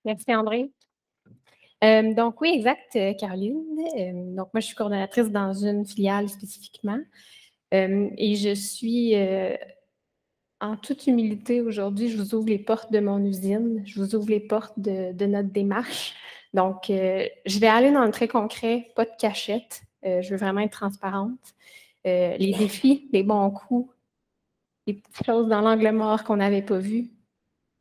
Merci André. Donc oui, exact, Caroline. Donc moi, je suis coordonnatrice dans une filiale spécifiquement. Et je suis, en toute humilité aujourd'hui, je vous ouvre les portes de mon usine, je vous ouvre les portes de notre démarche. Donc, je vais aller dans le très concret, pas de cachette. Je veux vraiment être transparente. Les défis, les bons coups, les petites choses dans l'angle mort qu'on n'avait pas vu.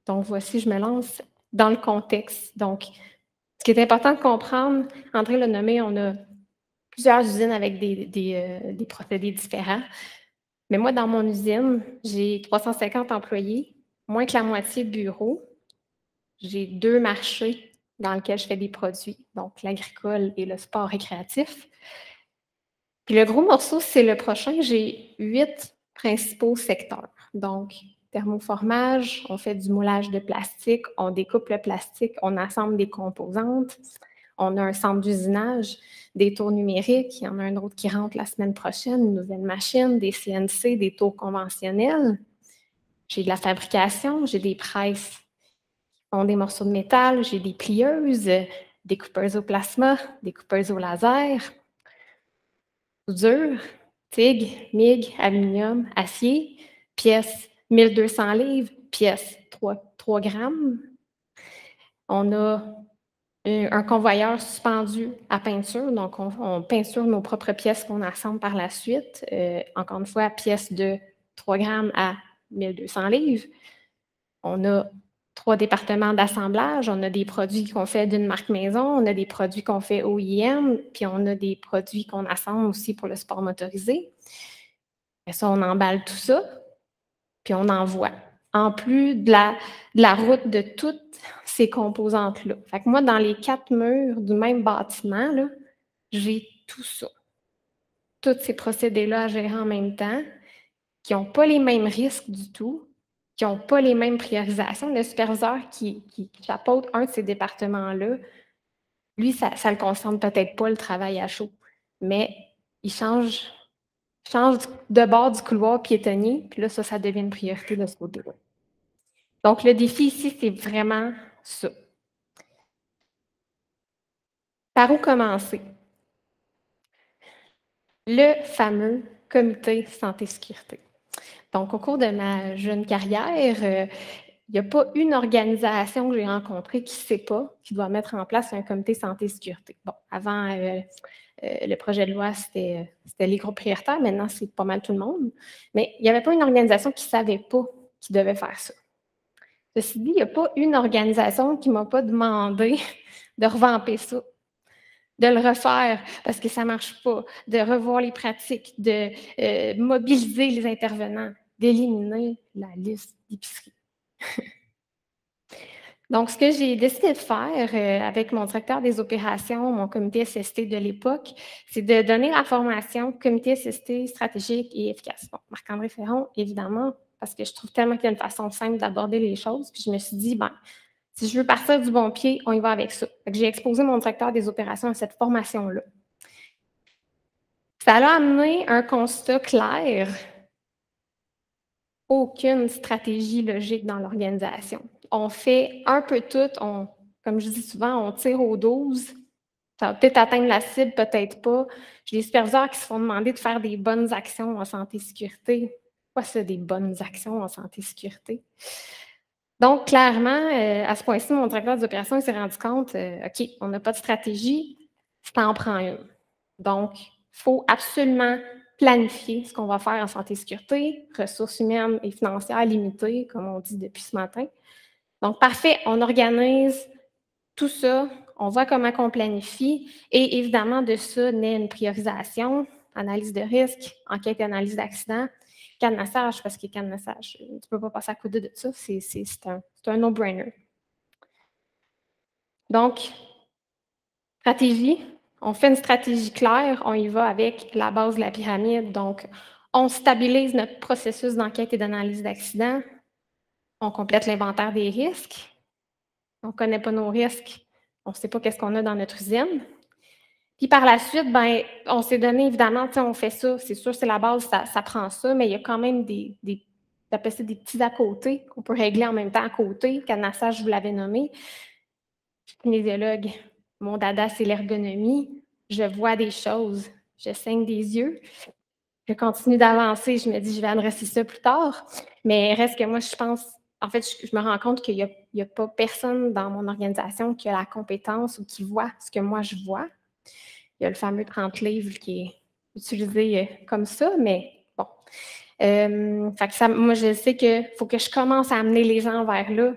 Donc voici, je me lance dans le contexte. Donc, ce qui est important de comprendre, André l'a nommé, on a plusieurs usines avec des procédés différents. Mais moi, dans mon usine, j'ai 350 employés, moins que la moitié de bureaux. J'ai 2 marchés dans lesquels je fais des produits, donc l'agricole et le sport récréatif. Puis le gros morceau, c'est le prochain. J'ai 8 principaux secteurs. Donc, thermoformage, on fait du moulage de plastique, on découpe le plastique, on assemble des composantes. On a un centre d'usinage, des tours numériques, il y en a un autre qui rentre la semaine prochaine, une nouvelle machine, des CNC, des tours conventionnels. J'ai de la fabrication, j'ai des presses qui font des morceaux de métal, j'ai des plieuses, des coupeuses au plasma, des coupeuses au laser, soudure, TIG, MIG, aluminium, acier, pièces 1200 livres, pièces 3 grammes. On a un convoyeur suspendu à peinture, donc on peinture nos propres pièces qu'on assemble par la suite. Encore une fois, pièces de 3 grammes à 1200 livres. On a 3 départements d'assemblage. On a des produits qu'on fait d'une marque maison, on a des produits qu'on fait OEM, puis on a des produits qu'on assemble aussi pour le sport motorisé. Et ça, on emballe tout ça, puis on envoie. En plus de la route de toutes ces composantes-là. Fait que moi, dans les 4 murs du même bâtiment, là, j'ai tout ça. Tous ces procédés-là à gérer en même temps, qui n'ont pas les mêmes risques du tout, qui n'ont pas les mêmes priorisations. Le superviseur qui chapeaute un de ces départements-là, lui, ça ne le concerne peut-être pas le travail à chaud, mais il change de bord du couloir piétonnier, puis là, ça devient une priorité de ce côté-là. Donc, le défi ici, c'est vraiment ça. Par où commencer? Le fameux comité santé-sécurité. Donc, au cours de ma jeune carrière, il n'y a pas une organisation que j'ai rencontrée qui ne sait pas qui doit mettre en place un comité santé-sécurité. Bon, avant, le projet de loi, c'était les groupes prioritaires. Maintenant, c'est pas mal tout le monde. Mais il n'y avait pas une organisation qui ne savait pas qu'il devait faire ça. Ceci dit, il n'y a pas une organisation qui ne m'a pas demandé de revamper ça, de le refaire parce que ça ne marche pas, de revoir les pratiques, de mobiliser les intervenants, d'éliminer la liste d'épicerie. Donc, ce que j'ai décidé de faire avec mon directeur des opérations, mon comité SST de l'époque, c'est de donner la formation comité SST stratégique et efficace. Bon, Marc-André Ferron, évidemment, parce que je trouve tellement qu'il y a une façon simple d'aborder les choses. Puis je me suis dit, si je veux partir du bon pied, on y va avec ça. J'ai exposé mon directeur des opérations à cette formation-là. Ça a amené un constat clair. Aucune stratégie logique dans l'organisation. On fait un peu tout, comme je dis souvent, on tire aux 12. Ça va peut-être atteindre la cible, peut-être pas. J'ai des superviseurs qui se font demander de faire des bonnes actions en santé-sécurité. Quoi ça, des bonnes actions en santé-sécurité? Donc, clairement, à ce point-ci, mon directeur des opérations s'est rendu compte, OK, on n'a pas de stratégie, ça en prend une. Donc, il faut absolument planifier ce qu'on va faire en santé-sécurité, ressources humaines et financières limitées, comme on dit depuis ce matin. Donc, parfait, on organise tout ça, on voit comment on planifie et évidemment, de ça naît une priorisation, analyse de risque, enquête et analyse d'accident, cadenassage, parce que cadenassage, tu ne peux pas passer à côté de ça, c'est un no-brainer. Donc, stratégie, on fait une stratégie claire, on y va avec la base de la pyramide. Donc, on stabilise notre processus d'enquête et d'analyse d'accident, on complète l'inventaire des risques, on ne connaît pas nos risques, on ne sait pas qu'est-ce qu'on a dans notre usine. Puis par la suite, on s'est donné, évidemment, on fait ça, c'est sûr, c'est la base, ça prend ça, mais il y a quand même des petits à côté qu'on peut régler en même temps à côté. Cadenassage, je vous l'avais nommé. Je suis kinésiologue. Mon dada, c'est l'ergonomie. Je vois des choses. Je saigne des yeux. Je continue d'avancer. Je me dis, je vais adresser ça plus tard. Mais reste que moi, je pense, en fait, je me rends compte qu'il n'y a pas personne dans mon organisation qui a la compétence ou qui voit ce que moi, je vois. Il y a le fameux 30 livres qui est utilisé comme ça, mais bon. Fait que moi, je sais qu'il faut que je commence à amener les gens vers là.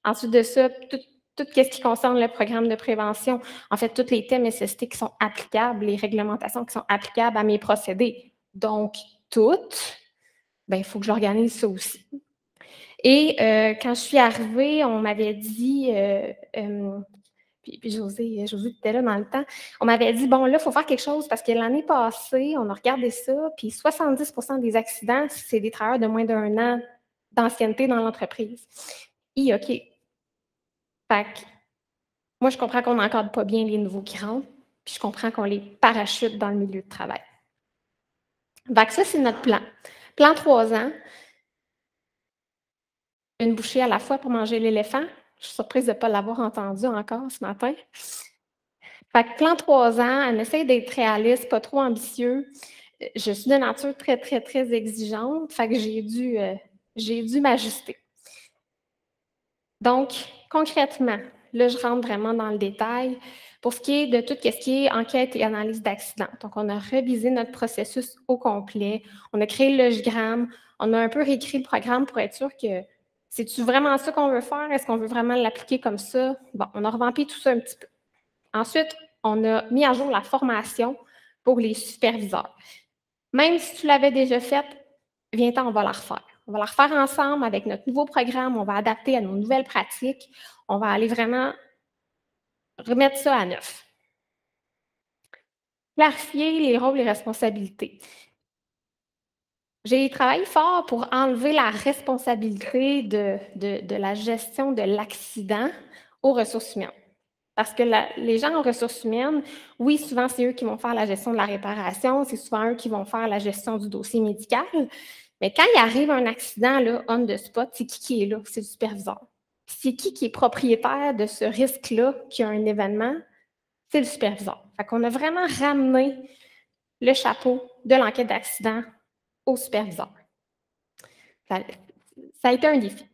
Ensuite de ça, tout ce qui concerne le programme de prévention, en fait, tous les thèmes SST qui sont applicables, les réglementations qui sont applicables à mes procédés. Donc, toutes, bien, il faut que j'organise ça aussi. Et quand je suis arrivée, on m'avait dit, puis José était là dans le temps, on m'avait dit, bon, là, il faut faire quelque chose parce que l'année passée, on a regardé ça, puis 70% des accidents, c'est des travailleurs de moins d'1 an d'ancienneté dans l'entreprise. OK. Fait que moi, je comprends qu'on n'encadre pas bien les nouveaux qui rentrent, puis je comprends qu'on les parachute dans le milieu de travail. Fait que ça, c'est notre plan. Plan 3 ans, une bouchée à la fois pour manger l'éléphant. Je suis surprise de ne pas l'avoir entendu encore ce matin. Fait que plan 3 ans, on essaye d'être réaliste, pas trop ambitieux. Je suis de nature très, très, très exigeante, fait que j'ai dû m'ajuster. Donc, concrètement, là, je rentre vraiment dans le détail. Pour ce qui est de tout ce qui est enquête et analyse d'accidents. Donc, on a révisé notre processus au complet. On a créé le logogramme. On a un peu réécrit le programme pour être sûr que c'est-tu vraiment ça qu'on veut faire? Est-ce qu'on veut vraiment l'appliquer comme ça? Bon, on a revampé tout ça un petit peu. Ensuite, on a mis à jour la formation pour les superviseurs. Même si tu l'avais déjà faite, viens-t'en, on va la refaire. On va la refaire ensemble avec notre nouveau programme, on va adapter à nos nouvelles pratiques, on va aller vraiment remettre ça à neuf. Clarifier les rôles et responsabilités. J'ai travaillé fort pour enlever la responsabilité de la gestion de l'accident aux ressources humaines. Parce que les gens en ressources humaines, oui, souvent, c'est eux qui vont faire la gestion de la réparation, c'est souvent eux qui vont faire la gestion du dossier médical. Mais quand il arrive un accident, là, on the spot, c'est qui est là? C'est le superviseur. C'est qui est propriétaire de ce risque-là, qui a un événement? C'est le superviseur. Fait qu'on a vraiment ramené le chapeau de l'enquête d'accident au superviseur. Ça a été un défi.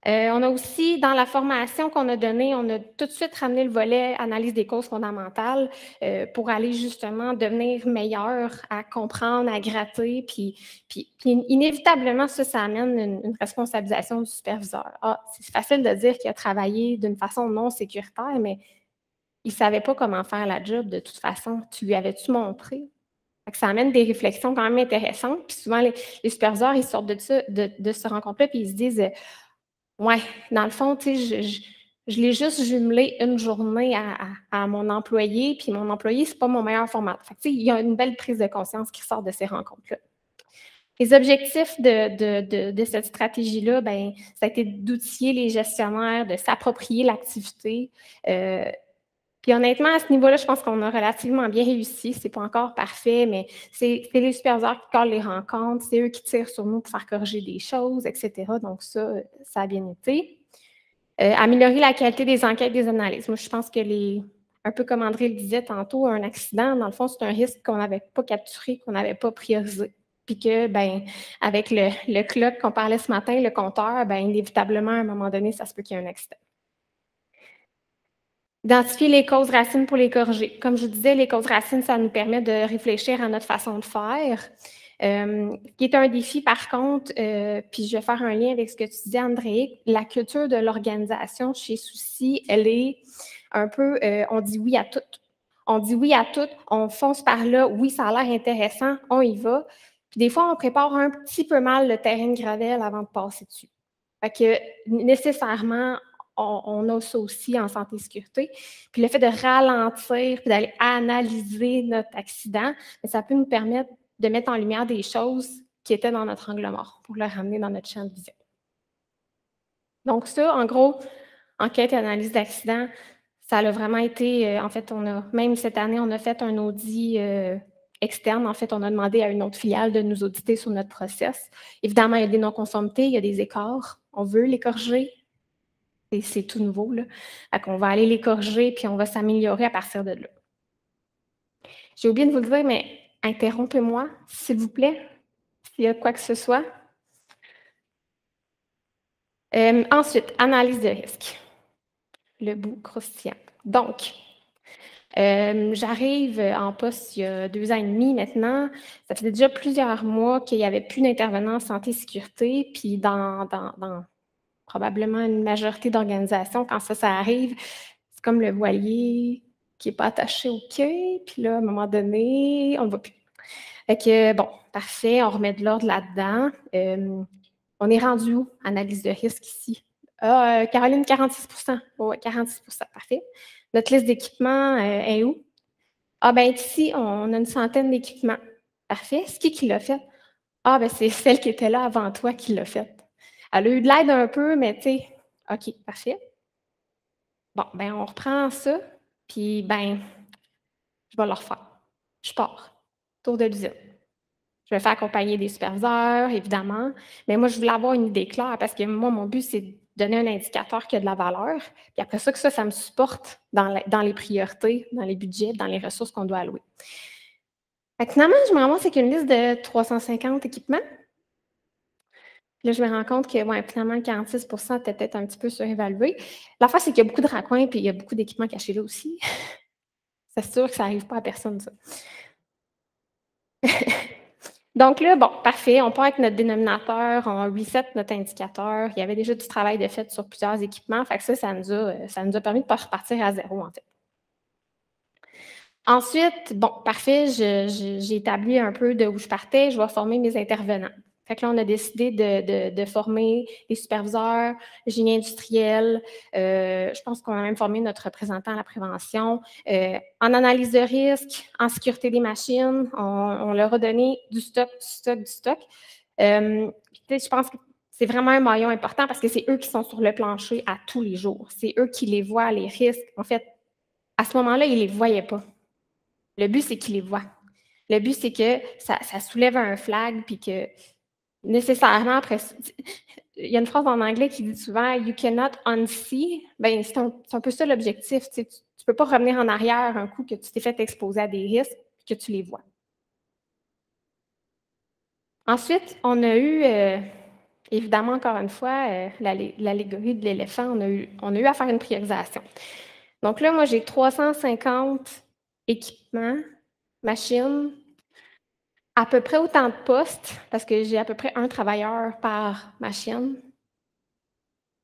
On a aussi, dans la formation qu'on a donnée, on a tout de suite ramené le volet analyse des causes fondamentales pour aller justement devenir meilleur à comprendre, à gratter. Puis inévitablement, ça amène une responsabilisation du superviseur. Ah, c'est facile de dire qu'il a travaillé d'une façon non sécuritaire, mais il ne savait pas comment faire la job de toute façon. Tu lui avais-tu montré? Ça amène des réflexions quand même intéressantes. Puis souvent, les superviseurs, ils sortent de ça, de ce rencontre-là, puis ils se disent ouais, dans le fond, tu sais, je l'ai juste jumelé une journée à mon employé, puis mon employé, c'est pas mon meilleur format. Fait que, tu sais, il y a une belle prise de conscience qui sort de ces rencontres-là. Les objectifs de cette stratégie-là, ben, ça a été d'outiller les gestionnaires, de s'approprier l'activité. Puis honnêtement, à ce niveau-là, je pense qu'on a relativement bien réussi. C'est pas encore parfait, mais c'est les superviseurs qui collent les rencontres, c'est eux qui tirent sur nous pour faire corriger des choses, etc. Donc ça a bien été. Améliorer la qualité des enquêtes, des analyses. Moi, je pense que un peu comme André le disait tantôt, un accident, dans le fond, c'est un risque qu'on n'avait pas capturé, qu'on n'avait pas priorisé. Puis que, ben, avec le clock qu'on parlait ce matin, le compteur, ben, inévitablement, à un moment donné, ça se peut qu'il y ait un accident. Identifier les causes racines pour les corriger. Comme je vous disais, les causes racines, ça nous permet de réfléchir à notre façon de faire. Qui est un défi, par contre, puis je vais faire un lien avec ce que tu disais, André, la culture de l'organisation chez Souci, elle est un peu, on dit oui à tout. On dit oui à tout, on fonce par là, oui, ça a l'air intéressant, on y va. Puis des fois, on prépare un petit peu mal le terrain de gravelle avant de passer dessus. Fait que nécessairement, on a ça aussi en santé et sécurité. Puis le fait de ralentir, puis d'aller analyser notre accident, ça peut nous permettre de mettre en lumière des choses qui étaient dans notre angle mort pour le ramener dans notre champ de vision. Donc ça, en gros, enquête et analyse d'accident, ça a vraiment été, en fait, même cette année, on a fait un audit externe. En fait, on a demandé à une autre filiale de nous auditer sur notre process. Évidemment, il y a des non-conformités, il y a des écarts. On veut les corriger. C'est tout nouveau, là. Fait qu'on va aller les corriger, puis on va s'améliorer à partir de là. J'ai oublié de vous le dire, mais interrompez-moi, s'il vous plaît, s'il y a quoi que ce soit. Ensuite, analyse de risque. Le bout croustillant. Donc, j'arrive en poste il y a 2 ans et demi maintenant. Ça faisait déjà plusieurs mois qu'il n'y avait plus d'intervenants en santé et sécurité, puis dans probablement une majorité d'organisations, quand ça arrive, c'est comme le voilier qui n'est pas attaché au quai, puis là, à un moment donné, on ne le voit plus. Fait que, bon, parfait, on remet de l'ordre là-dedans. On est rendu où? Analyse de risque ici. Ah, Caroline, 46 Oui, 46 parfait. Notre liste d'équipements est où? Ah, bien, ici, on a une centaine d'équipements. Parfait. C'est qui l'a fait? Ah, ben c'est celle qui était là avant toi qui l'a fait. Elle a eu de l'aide un peu, mais tu sais, OK, parfait. Bon, ben on reprend ça, puis ben, je vais le refaire. Je pars. Tour de l'usine. Je vais faire accompagner des superviseurs, évidemment, mais moi, je voulais avoir une idée claire parce que moi, mon but, c'est de donner un indicateur qui a de la valeur, puis après ça, que ça me supporte dans les priorités, dans les budgets, dans les ressources qu'on doit allouer. Fait que finalement, je me ramasse avec une liste de 350 équipements. Là, je me rends compte que ouais, finalement, 46 était peut-être un petit peu surévalué. L'affaire, c'est qu'il y a beaucoup de raccoins et il y a beaucoup d'équipements cachés là aussi. C'est sûr que ça n'arrive pas à personne, ça. Donc là, bon, parfait, on part avec notre dénominateur, on reset notre indicateur. Il y avait déjà du travail de fait sur plusieurs équipements, fait que ça nous a permis de ne pas repartir à zéro, en fait. Ensuite, bon, parfait, j'ai établi un peu de où je partais, je vais former mes intervenants. Fait que là, on a décidé de former les superviseurs, le génie industriel. Je pense qu'on a même formé notre représentant à la prévention. En analyse de risque, en sécurité des machines, on leur a donné du stock, du stock, du stock. Je pense que c'est vraiment un maillon important parce que c'est eux qui sont sur le plancher à tous les jours. C'est eux qui les voient, les risques. En fait, à ce moment-là, ils ne les voyaient pas. Le but, c'est qu'ils les voient. Le but, c'est que ça soulève un flag, puis que nécessairement, après, il y a une phrase en anglais qui dit souvent You cannot unsee. Ben, c'est un peu ça l'objectif. Tu ne peux pas revenir en arrière un coup que tu t'es fait exposer à des risques et que tu les vois. Ensuite, on a eu, évidemment, encore une fois, l'allégorie de l'éléphant, on a eu à faire une priorisation. Donc là, moi, j'ai 350 équipements, machines, à peu près autant de postes, parce que j'ai à peu près un travailleur par machine,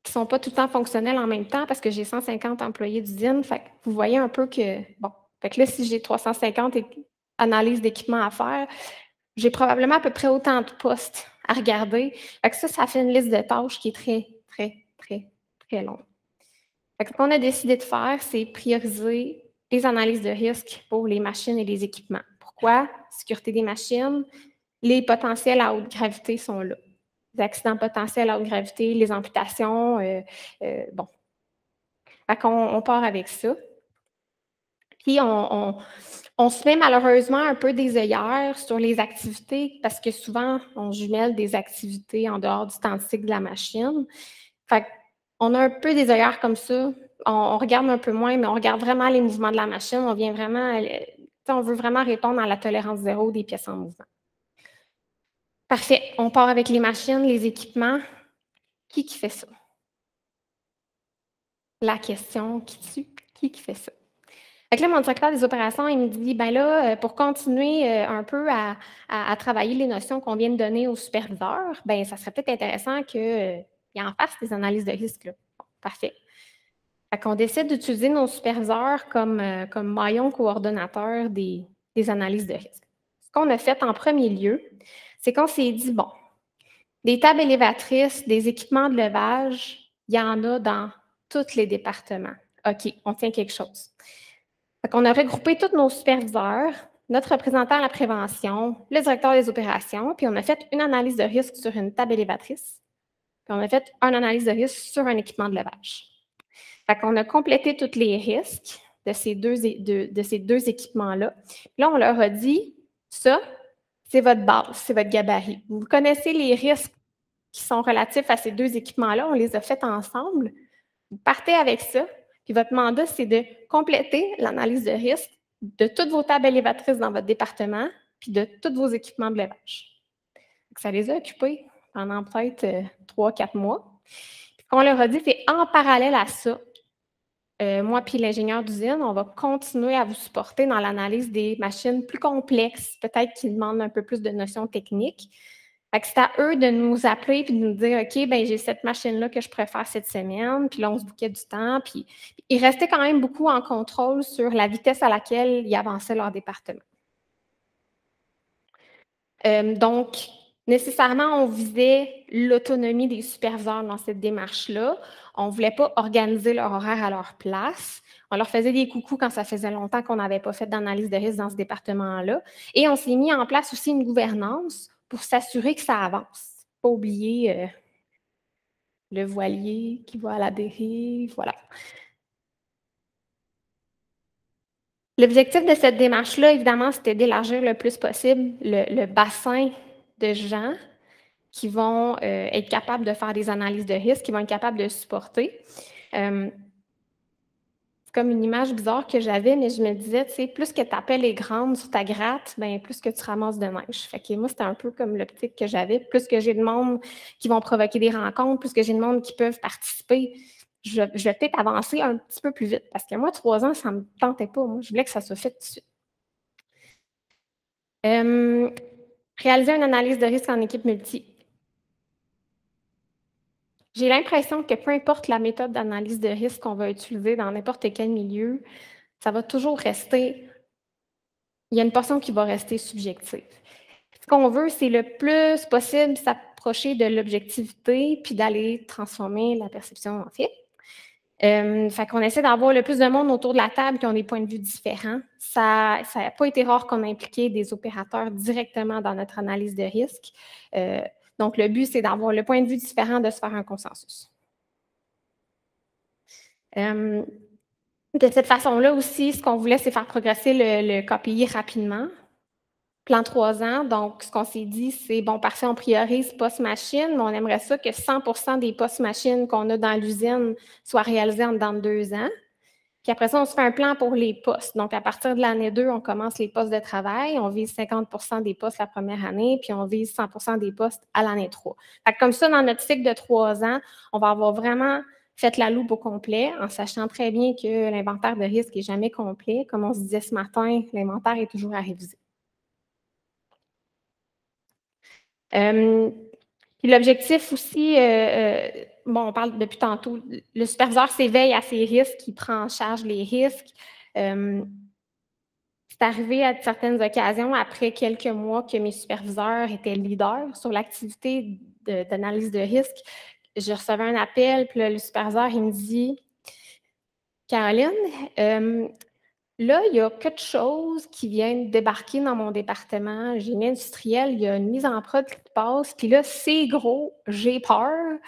qui ne sont pas tout le temps fonctionnels en même temps, parce que j'ai 150 employés d'usine. Fait que vous voyez un peu que, bon, fait que là, si j'ai 350 analyses d'équipements à faire, j'ai probablement à peu près autant de postes à regarder. Fait que ça fait une liste de tâches qui est très, très, très, très longue. Fait que ce qu'on a décidé de faire, c'est prioriser les analyses de risque pour les machines et les équipements. Pourquoi? Sécurité des machines, les potentiels à haute gravité sont là. Les accidents potentiels à haute gravité, les amputations, bon. Fait qu'on part avec ça. Puis, on se met malheureusement un peu des œillères sur les activités parce que souvent, on jumelle des activités en dehors du temps de cycle de la machine. Fait qu'on a un peu des œillères comme ça. On regarde un peu moins, mais on regarde vraiment les mouvements de la machine. On veut vraiment répondre à la tolérance zéro des pièces en mouvement. Parfait. On part avec les machines, les équipements. Qui fait ça? La question qui tue, qui fait ça? Fait que là, mon directeur des opérations, il me dit, ben là, pour continuer un peu à travailler les notions qu'on vient de donner aux superviseurs, ben ça serait peut-être intéressant qu'ils en fassent des analyses de risque. Là. Bon, parfait. Fait qu'on décide d'utiliser nos superviseurs comme maillon coordonnateur des analyses de risque. Ce qu'on a fait en premier lieu, c'est qu'on s'est dit, bon, des tables élévatrices, des équipements de levage, il y en a dans tous les départements. OK, on tient quelque chose. Fait qu'on a regroupé tous nos superviseurs, notre représentant à la prévention, le directeur des opérations, puis on a fait une analyse de risque sur une table élévatrice, puis on a fait une analyse de risque sur un équipement de levage. Fait qu'on a complété tous les risques de ces deux équipements-là. Puis là, on leur a dit, ça, c'est votre base, c'est votre gabarit. Vous connaissez les risques qui sont relatifs à ces deux équipements-là, on les a faits ensemble. Vous partez avec ça, puis votre mandat, c'est de compléter l'analyse de risque de toutes vos tables élévatrices dans votre département, puis de tous vos équipements de levage. Donc, ça les a occupés pendant peut-être 3-4 mois. Puis, ce qu'on leur a dit, c'est en parallèle à ça, moi puis l'ingénieur d'usine, on va continuer à vous supporter dans l'analyse des machines plus complexes, peut-être qui demandent un peu plus de notions techniques. Fait que c'est à eux de nous appeler puis de nous dire OK, ben j'ai cette machine-là que je préfère cette semaine. Puis là, on se bouquait du temps. Puis ils restaient quand même beaucoup en contrôle sur la vitesse à laquelle ils avançaient leur département. Donc, nécessairement, on visait l'autonomie des superviseurs dans cette démarche-là. On ne voulait pas organiser leur horaire à leur place. On leur faisait des coucous quand ça faisait longtemps qu'on n'avait pas fait d'analyse de risque dans ce département-là. Et on s'est mis en place aussi une gouvernance pour s'assurer que ça avance. Pas oublier le voilier qui va à la dérive, voilà. L'objectif de cette démarche-là, évidemment, c'était d'élargir le plus possible le bassin de gens qui vont être capables de faire des analyses de risque, qui vont être capables de supporter. C'est comme une image bizarre que j'avais, mais je me disais, tu sais, plus que ta pelle est grande sur ta gratte, bien, plus que tu ramasses de neige. Fait que moi, c'était un peu comme l'optique que j'avais. Plus que j'ai de monde qui vont provoquer des rencontres, plus que j'ai de monde qui peuvent participer, je vais peut-être avancer un petit peu plus vite. Parce que moi, 3 ans, ça ne me tentait pas. Moi, je voulais que ça soit fait tout de suite. Réaliser une analyse de risque en équipe multi. J'ai l'impression que peu importe la méthode d'analyse de risque qu'on va utiliser dans n'importe quel milieu, ça va toujours rester, il y a une portion qui va rester subjective. Ce qu'on veut, c'est le plus possible s'approcher de l'objectivité puis d'aller transformer la perception en fait. Fait qu'on essaie d'avoir le plus de monde autour de la table qui ont des points de vue différents. Ça n'a pas été rare qu'on ait impliqué des opérateurs directement dans notre analyse de risque. Donc, le but, c'est d'avoir le point de vue différent, de se faire un consensus. De cette façon-là aussi, ce qu'on voulait, c'est faire progresser le KPI rapidement. Plan 3 ans, donc ce qu'on s'est dit, c'est bon, parfait, on priorise post-machine, mais on aimerait ça que 100% des post-machines qu'on a dans l'usine soient réalisés en dedans de 2 ans. Puis après ça, on se fait un plan pour les postes. Donc, à partir de l'année 2, on commence les postes de travail. On vise 50% des postes la première année, puis on vise 100% des postes à l'année 3. Fait que comme ça, dans notre cycle de 3 ans, on va avoir vraiment fait la loupe au complet, en sachant très bien que l'inventaire de risque n'est jamais complet. Comme on se disait ce matin, l'inventaire est toujours à réviser. Puis l'objectif aussi, bon, on parle depuis tantôt, le superviseur s'éveille à ses risques, il prend en charge les risques. C'est arrivé à certaines occasions, après quelques mois, que mes superviseurs étaient leaders sur l'activité d'analyse de risque. Je recevais un appel, puis le superviseur, il me dit « Caroline, là, il y a quelque chose qui vient de débarquer dans mon département génie industriel, il y a une mise en prod qui se passe, puis là, c'est gros, j'ai peur,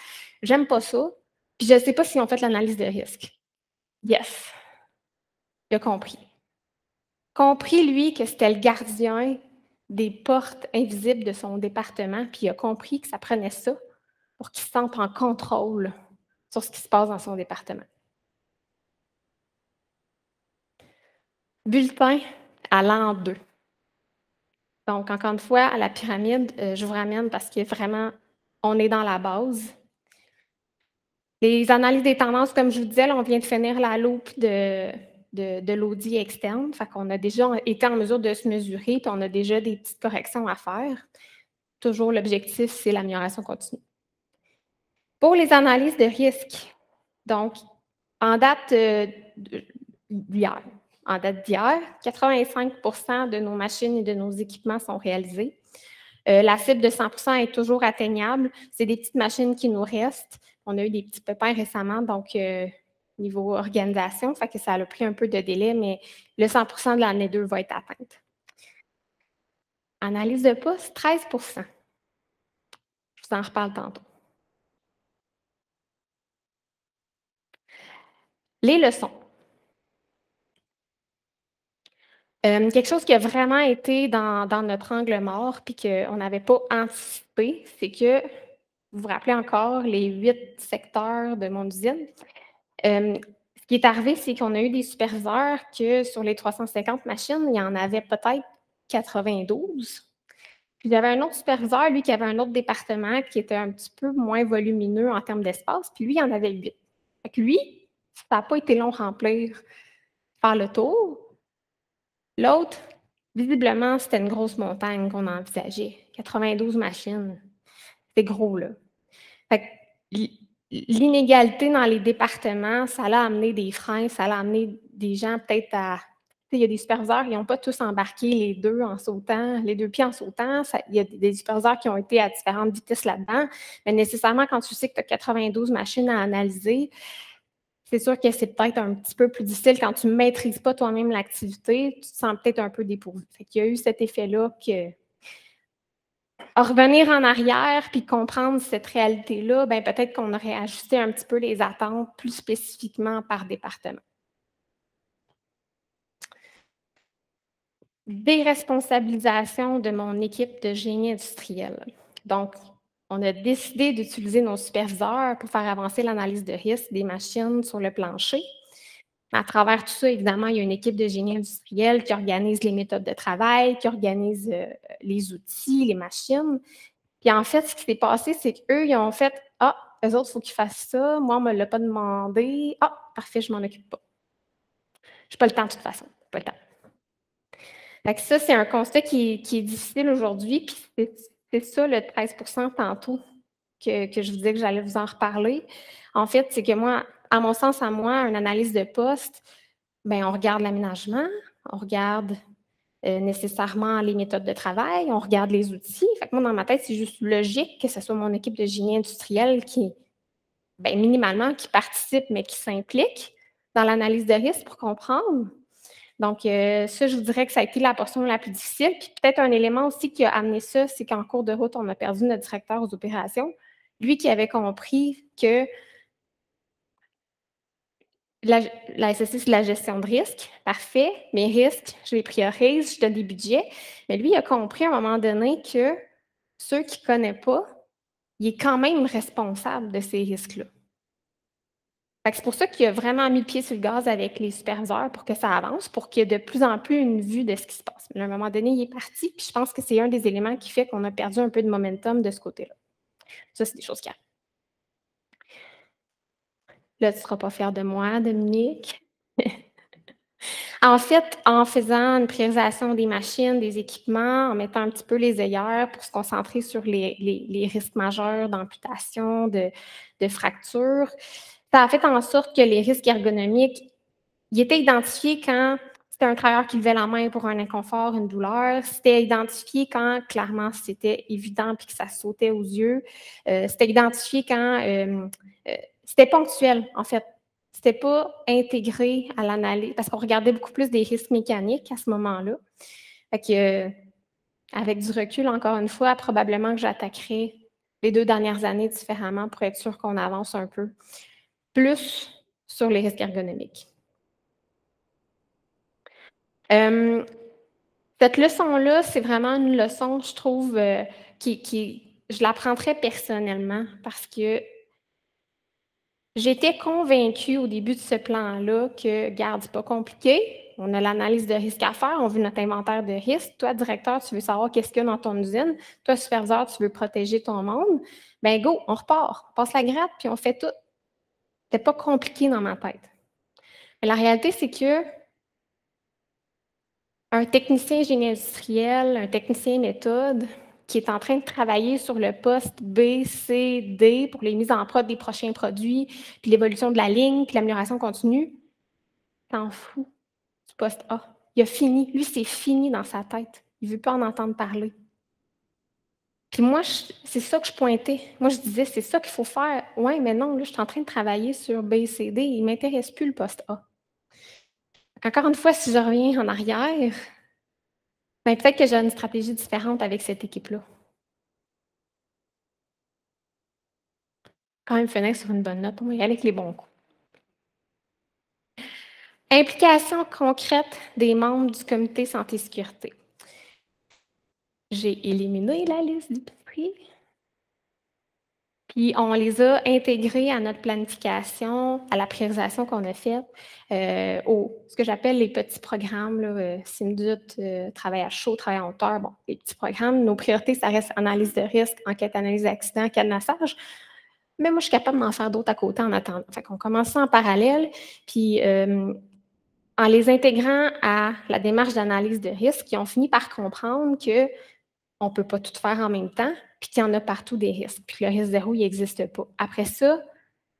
j'aime pas ça, puis je ne sais pas si on fait l'analyse de risque. » Yes, il a compris. Compris, lui, que c'était le gardien des portes invisibles de son département, puis il a compris que ça prenait ça pour qu'il se sente en contrôle sur ce qui se passe dans son département. Bulletin à l'an 2. Donc, encore une fois, à la pyramide, je vous ramène parce que vraiment, on est dans la base. Les analyses des tendances, comme je vous disais, là, on vient de finir la loupe de l'audit externe. Fait qu'on a déjà été en mesure de se mesurer, puis on a déjà des petites corrections à faire. Toujours l'objectif, c'est l'amélioration continue. Pour les analyses de risque, donc, en date d'hier, 85% de nos machines et de nos équipements sont réalisés. La cible de 100% est toujours atteignable. C'est des petites machines qui nous restent. On a eu des petits pépins récemment, donc niveau organisation, fait que ça a pris un peu de délai, mais le 100% de l'année 2 va être atteinte. Analyse de poste, 13%. Je vous en reparle tantôt. Les leçons. Quelque chose qui a vraiment été dans notre angle mort puis qu'on n'avait pas anticipé, c'est que, vous vous rappelez encore les 8 secteurs de mon usine? Ce qui est arrivé, c'est qu'on a eu des superviseurs que sur les 350 machines, il y en avait peut-être 92. Puis il y avait un autre superviseur, lui, qui avait un autre département qui était un petit peu moins volumineux en termes d'espace, puis lui, il y en avait 8. Fait que lui, ça n'a pas été long remplir, faire le tour. L'autre, visiblement, c'était une grosse montagne qu'on envisageait. 92 machines. C'est gros, là. Fait que l'inégalité dans les départements, ça l'a amené des freins, ça l'a amené des gens peut-être à. Il y a des superviseurs, ils n'ont pas tous embarqué les deux en sautant, les deux pieds en sautant. Il y a des superviseurs qui ont été à différentes vitesses là-dedans. Mais nécessairement, quand tu sais que tu as 92 machines à analyser, c'est sûr que c'est peut-être un petit peu plus difficile quand tu ne maîtrises pas toi-même l'activité, tu te sens peut-être un peu dépourvu. Fait qu'il y a eu cet effet-là que revenir en arrière puis comprendre cette réalité-là, ben peut-être qu'on aurait ajusté un petit peu les attentes plus spécifiquement par département. Déresponsabilisation de mon équipe de génie industriel. Donc, on a décidé d'utiliser nos superviseurs pour faire avancer l'analyse de risque des machines sur le plancher. À travers tout ça, évidemment, il y a une équipe de génie industriel qui organise les méthodes de travail, qui organise les outils, les machines. Puis en fait, ce qui s'est passé, c'est qu'eux, ils ont fait Ah, eux autres, il faut qu'ils fassent ça. Moi, on ne me l'a pas demandé. Ah, parfait, je ne m'en occupe pas. Je n'ai pas le temps de toute façon. Pas le temps. Fait que ça, c'est un constat qui est difficile aujourd'hui. Puis c'est ça le 13 tantôt que je vous disais que j'allais vous en reparler. En fait, c'est que moi, à mon sens, à moi, une analyse de poste, bien, on regarde l'aménagement, on regarde nécessairement les méthodes de travail, on regarde les outils. Fait que moi, dans ma tête, c'est juste logique que ce soit mon équipe de génie industriel qui, bien, minimalement, qui participe, mais qui s'implique dans l'analyse de risque pour comprendre. Donc, ça, je vous dirais que ça a été la portion la plus difficile. Puis peut-être un élément aussi qui a amené ça, c'est qu'en cours de route, on a perdu notre directeur aux opérations. Lui qui avait compris que la SSI, c'est de la gestion de risque. Parfait. Mes risques, je les priorise, je donne des budgets. Mais lui, il a compris à un moment donné que ceux qui ne connaissent pas, il est quand même responsable de ces risques-là. C'est pour ça qu'il a vraiment mis le pied sur le gaz avec les superviseurs pour que ça avance, pour qu'il y ait de plus en plus une vue de ce qui se passe. Mais à un moment donné, il est parti, puis je pense que c'est un des éléments qui fait qu'on a perdu un peu de momentum de ce côté-là. Ça, c'est des choses qui arrivent. Là, tu ne seras pas fier de moi, Dominique. En fait, en faisant une priorisation des machines, des équipements, en mettant un petit peu les œillères pour se concentrer sur les risques majeurs d'amputation, de fractures, ça a fait en sorte que les risques ergonomiques, ils étaient identifiés quand c'était un travailleur qui levait la main pour un inconfort, une douleur. C'était identifié quand, clairement, c'était évident puis que ça sautait aux yeux. C'était identifié quand c'était ponctuel, en fait. C'était pas intégré à l'analyse, parce qu'on regardait beaucoup plus des risques mécaniques à ce moment-là. Fait que, avec du recul, encore une fois, probablement que j'attaquerai les 2 dernières années différemment pour être sûr qu'on avance un peu plus sur les risques ergonomiques. Cette leçon-là, c'est vraiment une leçon, je trouve, je l'apprends très personnellement parce que j'étais convaincue au début de ce plan-là que, regarde, c'est pas compliqué. On a l'analyse de risque à faire, on veut notre inventaire de risque. Toi, directeur, tu veux savoir qu'est-ce qu'il y a dans ton usine. Toi, superviseur, tu veux protéger ton monde. Ben go, on repart. On passe la gratte, puis on fait tout. C'était pas compliqué dans ma tête. Mais la réalité, c'est que un technicien génie industriel, un technicien méthode qui est en train de travailler sur le poste B, C, D pour les mises en prod des prochains produits, puis l'évolution de la ligne, puis l'amélioration continue, t'en fous du poste A. Il a fini. Lui, c'est fini dans sa tête. Il ne veut pas en entendre parler. Puis moi, c'est ça que je pointais. Moi, je disais, c'est ça qu'il faut faire. Oui, mais non, là, je suis en train de travailler sur B, C, D. Il ne m'intéresse plus, le poste A. Encore une fois, si je reviens en arrière, ben, peut-être que j'ai une stratégie différente avec cette équipe-là. Quand même finir sur une bonne note, on va y aller avec les bons coups. Implication concrète des membres du comité santé-sécurité. J'ai éliminé la liste du prix. Puis on les a intégrés à notre planification, à la priorisation qu'on a faite, ce que j'appelle les petits programmes, là, SIMDUT, travail à chaud, travail en hauteur, bon, les petits programmes. Nos priorités, ça reste analyse de risque, enquête, analyse d'accident, cadenassage. Mais moi, je suis capable d'en faire d'autres à côté en attendant. Fait qu'on commence ça en parallèle, puis en les intégrant à la démarche d'analyse de risque, ils ont fini par comprendre que on ne peut pas tout faire en même temps, puis qu'il y en a partout des risques, puis que le risque zéro, il n'existe pas. Après ça,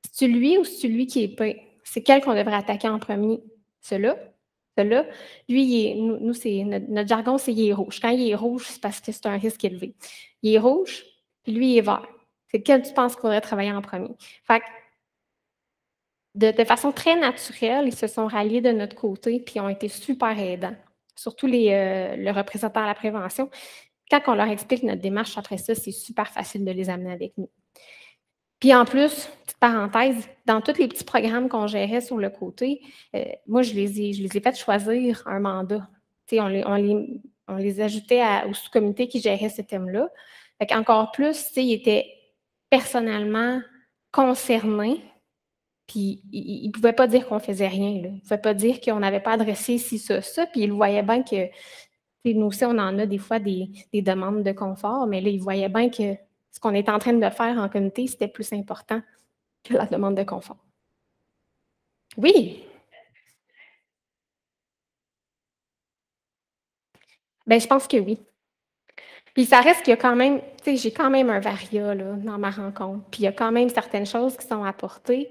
c'est-tu lui ou c'est-tu lui qui est pas? C'est quel qu'on devrait attaquer en premier? Celui-là? Celui-là? Lui, nous c'est, notre jargon, c'est il est rouge. Quand il est rouge, c'est parce que c'est un risque élevé. Il est rouge, puis lui, il est vert. C'est quel tu penses qu'il faudrait travailler en premier? Fait que, de façon très naturelle, ils se sont ralliés de notre côté, puis ont été super aidants. Surtout le représentant à la prévention. Quand on leur explique notre démarche après ça, c'est super facile de les amener avec nous. Puis en plus, petite parenthèse, dans tous les petits programmes qu'on gérait sur le côté, moi, je les ai fait choisir un mandat. On les ajoutait au sous-comité qui gérait ce thème-là. Fait qu'encore plus, ils étaient personnellement concernés, puis ils ne pouvaient pas dire qu'on ne faisait rien. Là. Ils ne pouvaient pas dire qu'on n'avait pas adressé ci, ça, puis ils voyaient bien que nous aussi, on en a des fois des demandes de confort, mais là, ils voyaient bien que ce qu'on est en train de faire en comité, c'était plus important que la demande de confort. Oui, bien, je pense que oui. Puis ça reste qu'il y a quand même, tu sais, j'ai quand même un varia là, dans ma rencontre. Puis il y a quand même certaines choses qui sont apportées.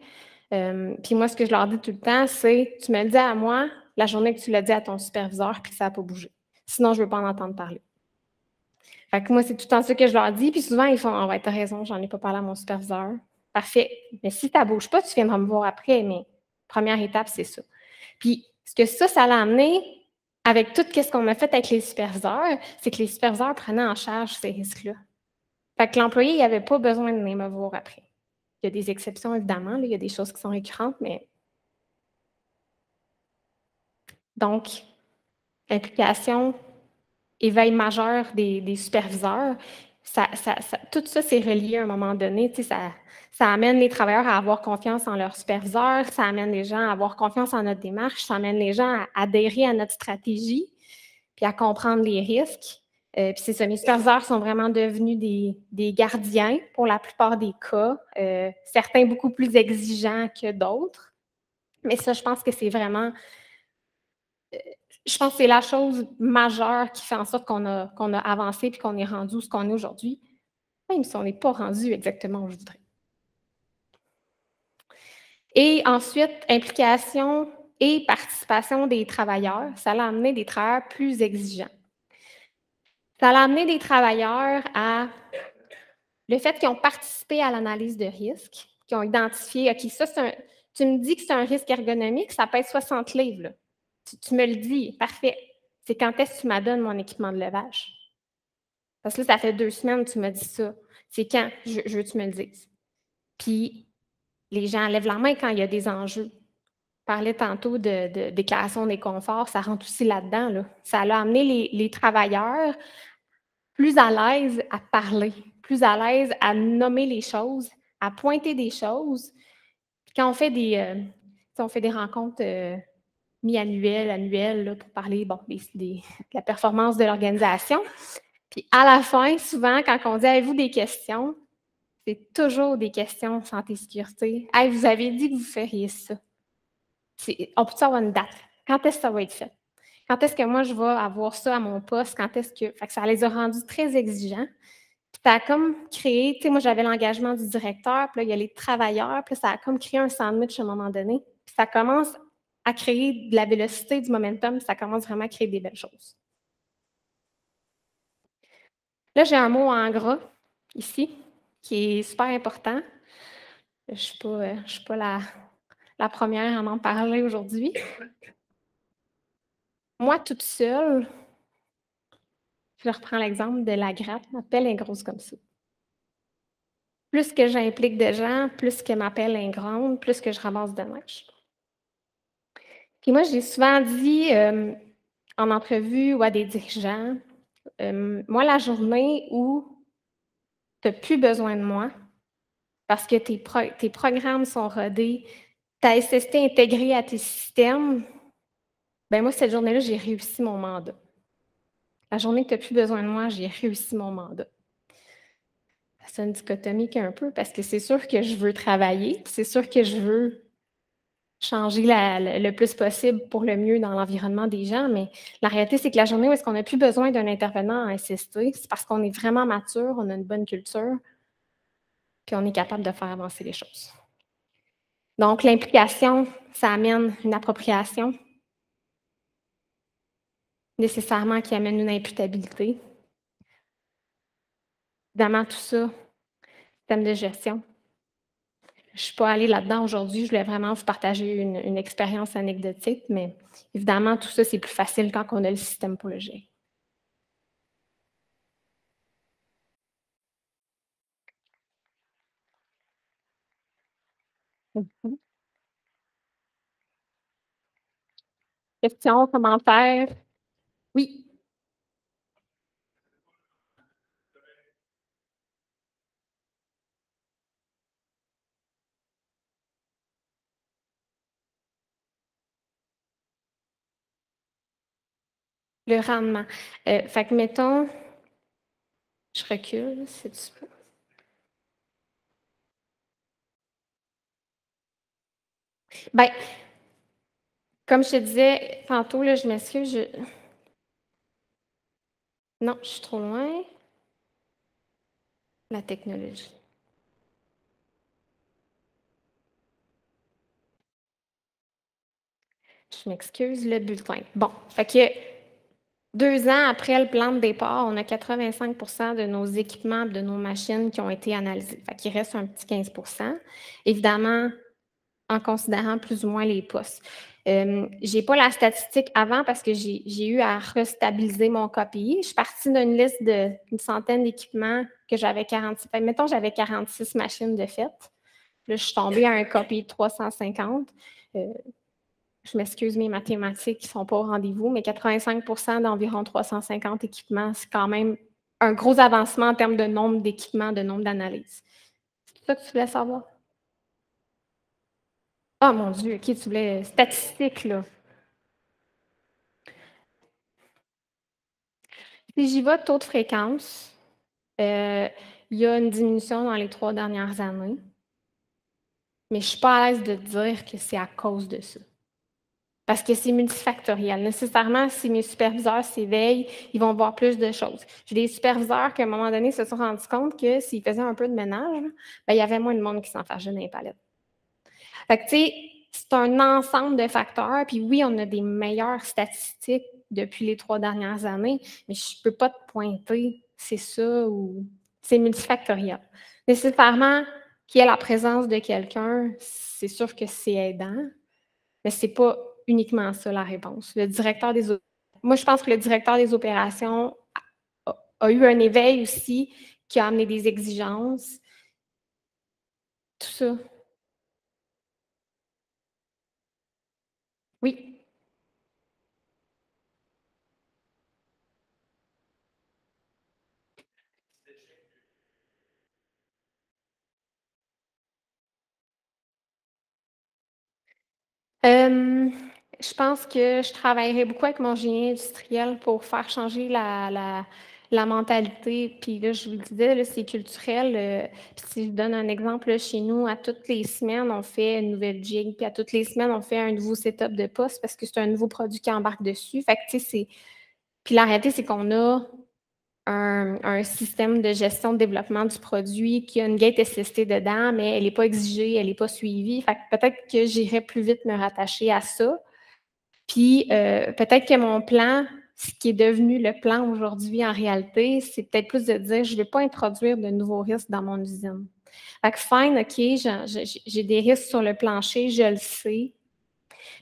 Puis moi, ce que je leur dis tout le temps, c'est tu me le dis à moi la journée que tu l'as dit à ton superviseur puis que ça n'a pas bougé. Sinon, je ne veux pas en entendre parler. Fait que moi, c'est tout le temps ça que je leur dis. Puis souvent, ils font ah ouais, t'as raison, j'en ai pas parlé à mon superviseur. Parfait. Mais si ça ne bouge pas, tu viendras me voir après. Mais première étape, c'est ça. Puis ce que ça l'a amené avec tout ce qu'on a fait avec les superviseurs, c'est que les superviseurs prenaient en charge ces risques-là. Fait que l'employé, il n'avait pas besoin de venir me voir après. Il y a des exceptions, évidemment. Là, il y a des choses qui sont récurrentes, mais donc, implication, éveil majeur des superviseurs, tout ça, c'est relié à un moment donné. Tu sais, ça amène les travailleurs à avoir confiance en leurs superviseurs, ça amène les gens à avoir confiance en notre démarche, ça amène les gens à adhérer à notre stratégie, puis à comprendre les risques. Puis c'est ça, mes superviseurs sont vraiment devenus des gardiens pour la plupart des cas, certains beaucoup plus exigeants que d'autres. Mais ça, je pense que c'est vraiment je pense que c'est la chose majeure qui fait en sorte qu'on a avancé puis qu'on est rendu où ce qu'on est aujourd'hui, même si on n'est pas rendu exactement où je voudrais. Et ensuite, implication et participation des travailleurs, ça l'a amené des travailleurs plus exigeants. Ça l'a amené des travailleurs à le fait qu'ils ont participé à l'analyse de risque, qu'ils ont identifié, OK, ça, tu me dis que c'est un risque ergonomique, ça pèse 60 livres. Là. Tu me le dis, parfait. C'est quand est-ce que tu m'adonnes mon équipement de levage? Parce que là, ça fait 2 semaines que tu m'as dit ça. C'est quand? Je veux que tu me le dises. Puis, les gens lèvent la main quand il y a des enjeux. Je parlais tantôt de déclaration des conforts, ça rentre aussi là-dedans. Là. Ça a amené les travailleurs plus à l'aise à parler, plus à l'aise à nommer les choses, à pointer des choses. Puis quand on fait des rencontres mi-annuelles, annuelles, là, pour parler de la performance de l'organisation, puis à la fin, souvent, quand on dit « Avez-vous des questions? » c'est toujours des questions santé-sécurité. « Hey, vous avez dit que vous feriez ça. On peut avoir une date? Quand est-ce que ça va être fait? Quand est-ce que moi, je vais avoir ça à mon poste? Quand est-ce que… » Fait que ça les a rendus très exigeants. Puis ça a comme créé, tu sais, moi, j'avais l'engagement du directeur, puis là, il y a les travailleurs, puis là, ça a comme créé un sandwich à un moment donné. Puis ça commence à créer de la vélocité, du momentum, ça commence vraiment à créer des belles choses. Là, j'ai un mot en gras, ici, qui est super important. Je ne suis pas la première à en parler aujourd'hui. Moi, toute seule, je reprends l'exemple de la grappe, ma pelle est grosse comme ça. Plus que j'implique de gens, plus que ma pelle est grande, plus que je ramasse de neige. Puis moi, j'ai souvent dit en entrevue ou à des dirigeants, moi, la journée où tu n'as plus besoin de moi, parce que tes programmes sont rodés, ta SST intégrée à tes systèmes, ben moi, cette journée-là, j'ai réussi mon mandat. La journée que tu as plus besoin de moi, j'ai réussi mon mandat. C'est une dichotomie un peu parce que c'est sûr que je veux travailler, c'est sûr que je veux changer le plus possible pour le mieux dans l'environnement des gens, mais la réalité, c'est que la journée où est-ce qu'on n'a plus besoin d'un intervenant en SST, c'est parce qu'on est vraiment mature, on a une bonne culture, puis on est capable de faire avancer les choses. Donc, l'implication, ça amène une appropriation, nécessairement qui amène une imputabilité. Évidemment, tout ça, système de gestion. Je ne suis pas allée là-dedans aujourd'hui, je voulais vraiment vous partager une expérience anecdotique, mais évidemment, tout ça, c'est plus facile quand on a le système pour le gérer. Mhm. Questions, commentaires? Oui, le rendement. Fait que mettons, je recule, si tu peux. Ben, comme je te disais tantôt, là, je m'excuse, non, je suis trop loin. La technologie. Je m'excuse, le bulletin. Bon, fait que 2 ans après le plan de départ, on a 85 de nos équipements, de nos machines qui ont été analysés. Fait qu'il reste un petit 15. Évidemment, en considérant plus ou moins les postes. J'ai pas la statistique avant parce que j'ai eu à restabiliser mon KPI. Je suis partie d'une liste d'une centaine d'équipements que j'avais 46. Mettons, j'avais 46 machines de fait. Là, je suis tombée à un KPI de 350. Je m'excuse, mes mathématiques ne sont pas au rendez-vous, mais 85 d'environ 350 équipements, c'est quand même un gros avancement en termes de nombre d'équipements, de nombre d'analyses. C'est ça que tu voulais savoir? Ah mon Dieu, OK, tu voulais statistiques, là. Si j'y vais, taux de fréquence, euh, il y a une diminution dans les 3 dernières années, mais je ne suis pas à l'aise de dire que c'est à cause de ça. Parce que c'est multifactoriel. Nécessairement, si mes superviseurs s'éveillent, ils vont voir plus de choses. J'ai des superviseurs qui, à un moment donné, se sont rendus compte que s'ils faisaient un peu de ménage, ben, il y avait moins de monde qui s'enfargeait dans les palettes. Fait que, tu sais, c'est un ensemble de facteurs. Puis oui, on a des meilleures statistiques depuis les 3 dernières années, mais je ne peux pas te pointer, c'est ça ou c'est multifactoriel. Nécessairement, qu'il y ait la présence de quelqu'un, c'est sûr que c'est aidant, mais ce n'est pas uniquement ça la réponse. Moi, je pense que le directeur des opérations a eu un éveil aussi qui a amené des exigences, tout ça. Oui. Hem, je pense que je travaillerai beaucoup avec mon génie industriel pour faire changer la mentalité. Puis là, je vous le disais, là, c'est culturel. Puis si je donne un exemple, là, chez nous, à toutes les semaines, on fait une nouvelle jig, puis à toutes les semaines, on fait un nouveau setup de poste parce que c'est un nouveau produit qui embarque dessus. Fait que, tu sais, c'est puis la réalité, c'est qu'on a un système de gestion de développement du produit qui a une gate SST dedans, mais elle n'est pas exigée, elle n'est pas suivie. Fait que peut-être que j'irais plus vite me rattacher à ça. Puis peut-être que mon plan, ce qui est devenu le plan aujourd'hui en réalité, c'est peut-être plus de dire je ne vais pas introduire de nouveaux risques dans mon usine. Fait que fine, OK, j'ai des risques sur le plancher, je le sais,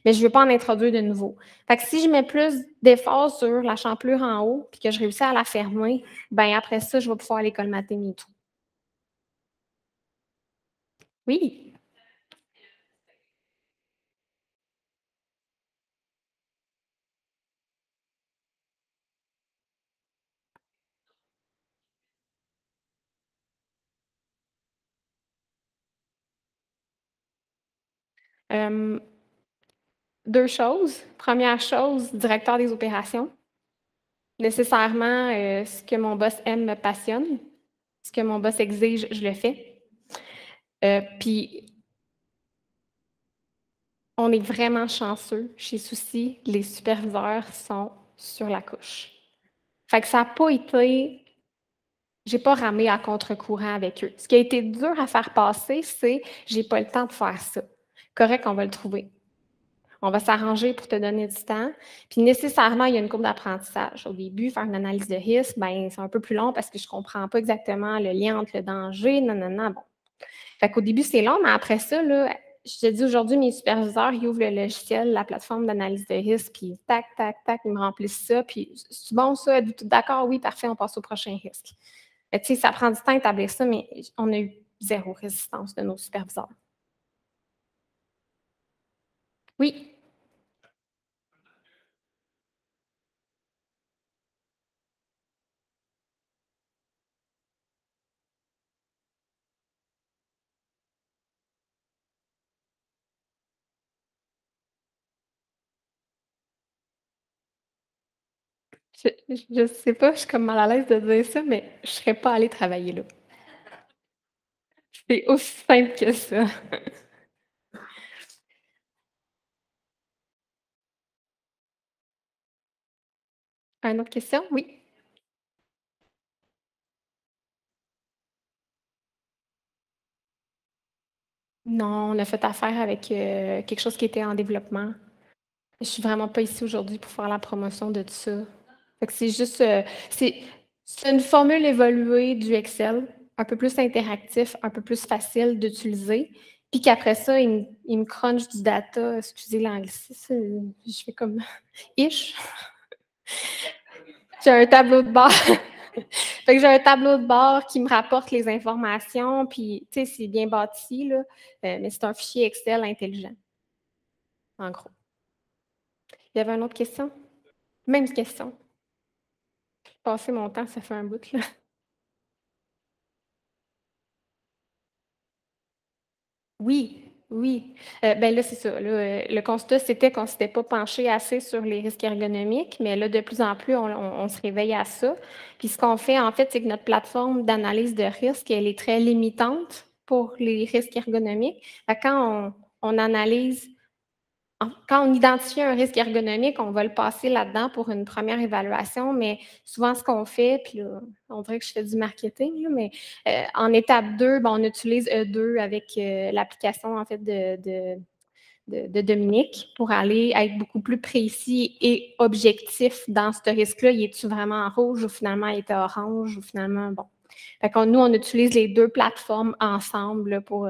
mais je ne veux pas en introduire de nouveaux. Fait que si je mets plus d'efforts sur la champlure en haut puis que je réussis à la fermer, ben après ça, je vais pouvoir aller colmater mes trous. Oui. Hem, 2 choses. Première chose, directeur des opérations. Nécessairement, ce que mon boss aime me passionne. Ce que mon boss exige, je le fais. Puis on est vraiment chanceux chez Souci, les superviseurs sont sur la couche. Fait que ça a pas été j'ai pas ramé à contre-courant avec eux. Ce qui a été dur à faire passer, c'est: «J'ai pas le temps de faire ça». Correct, on va le trouver. On va s'arranger pour te donner du temps. Puis nécessairement, il y a une courbe d'apprentissage. Au début, faire une analyse de risque, ben, c'est un peu plus long parce que je comprends pas exactement le lien entre le danger, nanana, bon. Fait qu'au début, c'est long, mais après ça, là, je te dis aujourd'hui, mes superviseurs, ils ouvrent le logiciel, la plateforme d'analyse de risque, puis tac, tac, tac, ils me remplissent ça, puis c'est bon ça, êtes-vous tous d'accord? Oui, parfait, on passe au prochain risque. Tu sais, ça prend du temps à établir ça, mais on a eu zéro résistance de nos superviseurs. Oui. Je sais pas, je suis comme mal à l'aise de dire ça, mais je serais pas allée travailler là. C'est aussi simple que ça. Une autre question? Oui? Non, on a fait affaire avec, quelque chose qui était en développement. Je suis vraiment pas ici aujourd'hui pour faire la promotion de tout ça. Fait que c'est juste, c'est une formule évoluée du Excel, un peu plus interactif, un peu plus facile d'utiliser, puis qu'après ça, il me crunch du data, excusez l'anglicisme, je fais comme ish. J'ai un tableau de bord. Fait que j'ai un tableau de bord qui me rapporte les informations, puis tu sais, c'est bien bâti, là, mais c'est un fichier Excel intelligent, en gros. Il y avait une autre question? Même question. Passer mon temps, ça fait un bout, là. Oui, oui. Ben, là, c'est ça, là, le constat, c'était qu'on s'était pas penché assez sur les risques ergonomiques, mais là, de plus en plus, on se réveille à ça. Puis ce qu'on fait, en fait, c'est que notre plateforme d'analyse de risque, elle est très limitante pour les risques ergonomiques. Fait que quand on analyse quand on identifie un risque ergonomique, on va le passer là-dedans pour une première évaluation, mais souvent, ce qu'on fait, puis là, on dirait que je fais du marketing, là, mais en étape 2, ben, on utilise E2 avec l'application en fait de Dominique pour aller être beaucoup plus précis et objectif dans ce risque-là. Il est-tu vraiment en rouge ou finalement il était orange ou finalement, bon. Fait que nous, on utilise les deux plateformes ensemble là, pour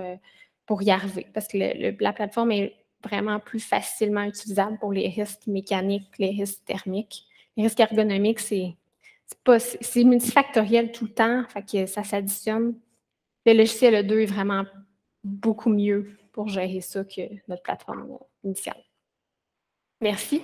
y arriver parce que la plateforme est vraiment plus facilement utilisable pour les risques mécaniques, les risques thermiques. Les risques ergonomiques, c'est multifactoriel tout le temps, fait que ça s'additionne. Le logiciel E2 est vraiment beaucoup mieux pour gérer ça que notre plateforme initiale. Merci.